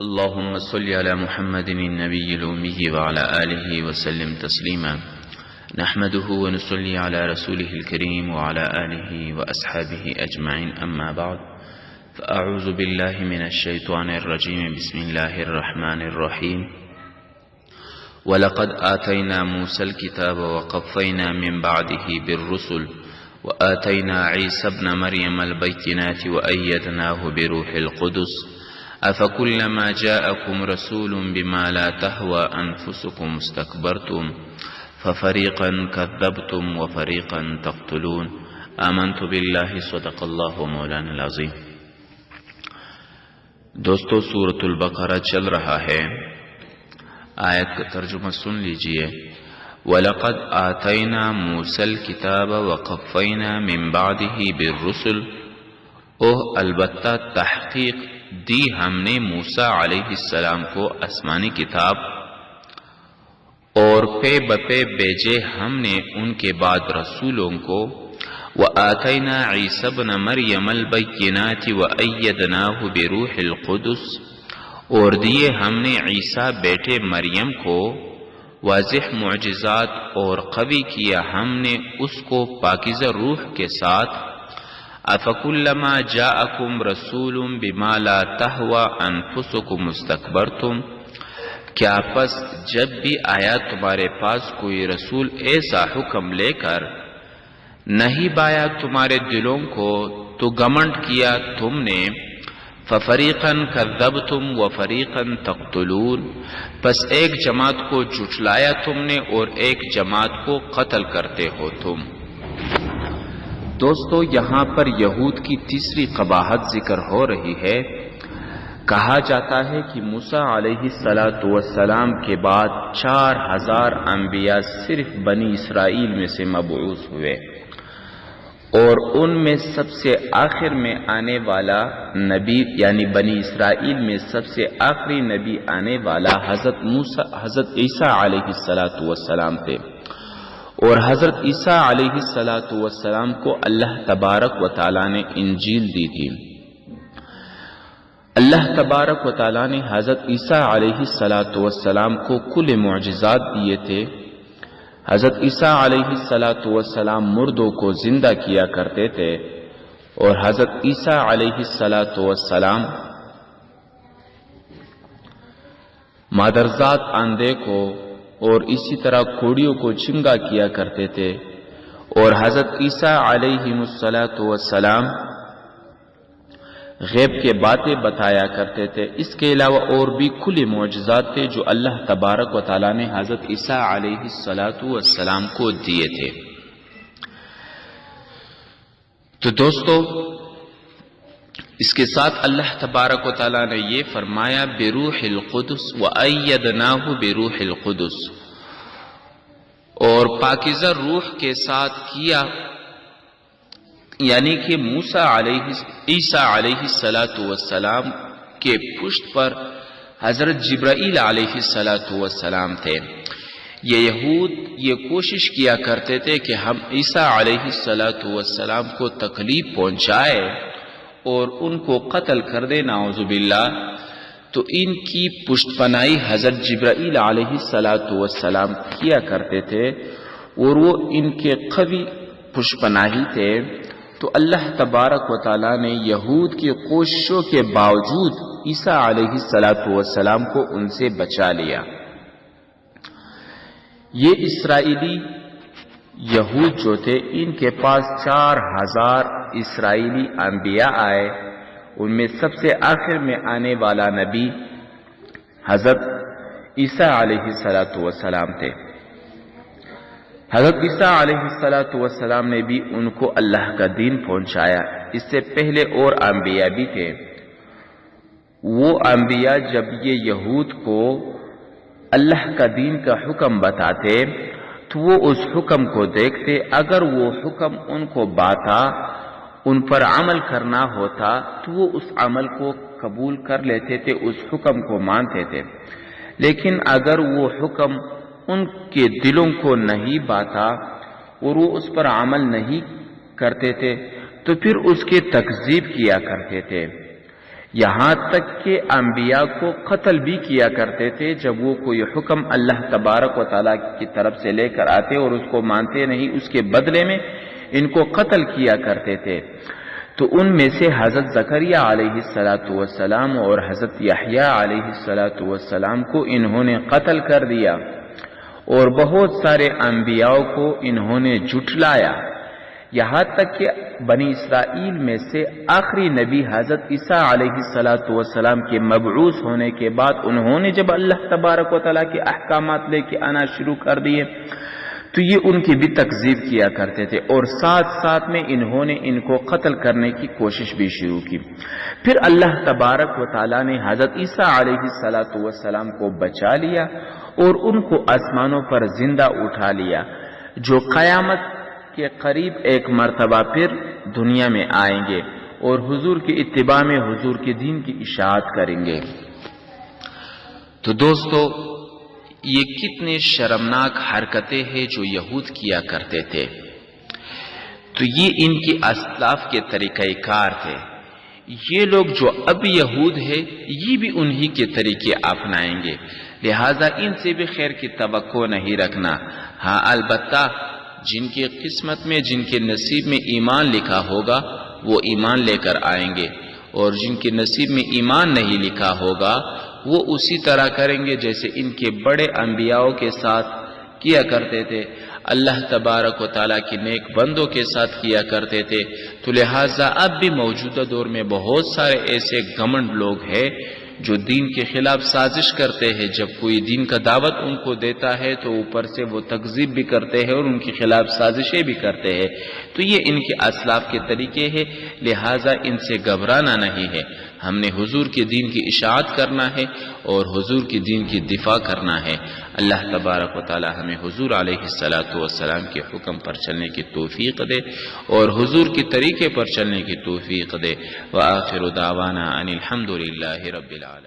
اللهم صل على محمد النبي الأمي وعلى آله وسلم تسليما. نحمده ونصلي على رسوله الكريم وعلى آله وأصحابه أجمعين، أما بعد، فأعوذ بالله من الشيطان الرجيم. بسم الله الرحمن الرحيم. ولقد آتينا موسى الكتاب وقفينا من بعده بالرسل وآتينا عيسى ابن مريم البينات وأيدناه بروح القدس أفكلما جاءكم رسول بما لا تهوى أنفسكم استكبرتم ففريقا كذبتم وفريقا تقتلون. آمنت بالله صدق الله مولانا العظیم. دوستو، سورۃ البقرہ چل رہا ہے. آیت کا ترجمہ سن لیجئے. وَلَقَدْ آتَيْنَا مُوسَى الْكِتَابَ وَقَفَّيْنَا مِن بَعْدِهِ بِالرُّسُلِ، البتہ تحقیق دی ہم نے موسیٰ علیہ السلام کو آسمانی کتاب، اور پے بپے بھیجے ہم نے ان کے بعد رسولوں کو. وَآتَيْنَا عِيسَى ابْنَ مَرْيَمَ الْبَيِّنَاتِ وَأَيَّدْنَاهُ بِرُوحِ الْقُدُسِ، اور دیے ہم نے عیسیٰ بیٹے مریم کو واضح معجزات، اور قوی کیا ہم نے اس کو پاکیزہ روح کے ساتھ. افکلما جاءکم رسول بما لا تہوی انفسکم استکبرتم، کیا پس جب بھی آیا تمہارے پاس کوئی رسول ایسا حکم لے کر نہیں بایا تمہارے دلوں کو تو گمنڈ کیا تم نے. ففریقا کذبتم وفریقا تقتلون، پس ایک جماعت کو جھٹلایا تم نے اور ایک جماعت کو قتل کرتے ہو تم. دوستو، یہاں پر یہود کی تیسری قباحت ذکر ہو رہی ہے. کہا جاتا ہے کہ موسیٰ علیہ السلام کے بعد 4000 انبیاء صرف بنی اسرائیل میں سے مبعوث ہوئے، اور ان میں سب سے آخر میں آنے والا نبی، یعنی بنی اسرائیل میں سب سے آخری نبی آنے والا حضرت عیسیٰ علیہ السلام تھے. اور حضرت عیسیٰ علیہ السلام کو اللہ تبارک و تعالیٰ نے انجیل دی تھی. اللہ تبارک و تعالیٰ نے حضرت عیسیٰ علیہ السلام کو کل معجزات دیے تھے. حضرت عیسیٰ علیہ السلام مردوں کو زندہ کیا کرتے تھے، اور حضرت عیسیٰ علیہ السلام مادرزاد اندھے کو اور اسی طرح کوڑیوں کو چنگا کیا کرتے تھے. اور حضرت عیسیٰ علیہ السلام غیب کے باتیں بتایا کرتے تھے. اس کے علاوہ اور بھی کھلے معجزات تھے جو اللہ تبارک و تعالیٰ نے حضرت عیسیٰ علیہ السلام کو دیے تھے. تو دوستو، اس کے ساتھ اللہ تبارک و تعالیٰ نے یہ فرمایا بروح القدس وَأَيَّدْنَاهُ بروح القدس، اور پاکیزہ روح کے ساتھ کیا، یعنی کہ عیسیٰ علیہ السلام کے پشت پر حضرت جبرائیل علیہ السلام تھے. یہ یہود یہ کوشش کیا کرتے تھے کہ ہم عیسیٰ علیہ السلام کو تکلیف پہنچائے اور ان کو قتل کر دے، نعوذ باللہ. تو ان کی پشت پناہی حضرت جبرائیل علیہ السلام کیا کرتے تھے، اور وہ ان کے قوی پشت پناہی تھے. تو اللہ تبارک و تعالیٰ نے یہود کی کوششوں کے باوجود عیسیٰ علیہ السلام کو ان سے بچا لیا. یہ اسرائیلی یہود جو تھے، ان کے پاس 4000 اسرائیلی انبیاء آئے. ان میں سب سے آخر میں آنے والا نبی حضرت عیسیٰ علیہ السلام تھے. حضرت عیسیٰ علیہ السلام نے بھی ان کو اللہ کا دین پہنچایا. اس سے پہلے اور انبیاء بھی تھے. وہ انبیاء جب یہ یہود کو اللہ کا دین کا حکم بتاتے تو وہ اس حکم کو دیکھتے. اگر وہ حکم ان کو باتا، ان پر عمل کرنا ہوتا تو وہ اس عمل کو قبول کر لیتے تھے، اس حکم کو مانتے تھے. لیکن اگر وہ حکم ان کے دلوں کو نہیں باتا اور وہ اس پر عمل نہیں کرتے تھے تو پھر اس کی تکذیب کیا کرتے تھے. یہاں تک کہ انبیاء کو قتل بھی کیا کرتے تھے جب وہ کوئی حکم اللہ تبارک و تعالیٰ کی طرف سے لے کر آتے اور اس کو مانتے نہیں، اس کے بدلے میں ان کو قتل کیا کرتے تھے۔ تو ان میں سے حضرت زکریا علیہ السلام اور حضرت یحییٰ علیہ السلام کو انہوں نے قتل کر دیا، اور بہت سارے انبیاء کو انہوں نے جھٹلایا، یہاں تک کہ بنی اسرائیل میں سے آخری نبی حضرت عیسیٰ علیہ السلام کے مبعوث ہونے کے بعد انہوں نے جب اللہ تبارک و تعالیٰ کے احکامات لے کے آنا شروع کر دیے تو یہ ان کی بھی تکذیب کیا کرتے تھے، اور ساتھ ساتھ میں انہوں نے ان کو قتل کرنے کی کوشش بھی شروع کی۔ پھر اللہ تبارک و تعالیٰ نے حضرت عیسیٰ علیہ السلام کو بچا لیا اور ان کو آسمانوں پر زندہ اٹھا لیا، جو قیامت کے قریب ایک مرتبہ پھر دنیا میں آئیں گے اور حضور کی اتباع میں حضور کے دین کی اشاعت کریں گے۔ تو دوستو، یہ کتنے شرمناک حرکتیں ہیں جو یہود کیا کرتے تھے۔ تو یہ ان کی اسلاف کے طریقہ کار تھے۔ یہ لوگ جو اب یہود ہیں یہ بھی انہی کے طریقے اپنائیں گے، لہذا ان سے بھی خیر کی توقع نہیں رکھنا۔ ہاں البتہ جن کی قسمت میں، جن کے نصیب میں ایمان لکھا ہوگا وہ ایمان لے کر آئیں گے، اور جن کے نصیب میں ایمان نہیں لکھا ہوگا وہ اسی طرح کریں گے جیسے ان کے بڑے انبیاء کے ساتھ کیا کرتے تھے، اللہ تبارک و تعالیٰ کی نیک بندوں کے ساتھ کیا کرتے تھے۔ تو لہٰذا اب بھی موجودہ دور میں بہت سارے ایسے گھمنڈ لوگ ہیں جو دین کے خلاف سازش کرتے ہیں، جب کوئی دین کا دعوت ان کو دیتا ہے تو اوپر سے وہ تکذیب بھی کرتے ہیں اور ان کے خلاف سازشیں بھی کرتے ہیں۔ تو یہ ان کے اسلاف کے طریقے ہیں، لہٰذا ان سے گھبرانا نہیں ہے۔ ہم نے حضور کے دین کی اشاعت کرنا ہے اور حضور کے دین کی دفاع کرنا ہے۔ اللہ تبارک و تعالی ہمیں حضور علیہ السلام کے حکم پر چلنے کی توفیق دے اور حضور کے طریقے پر چلنے کی توفیق دے۔ وآخر دعوانا ان الحمد للہ رب العالمین۔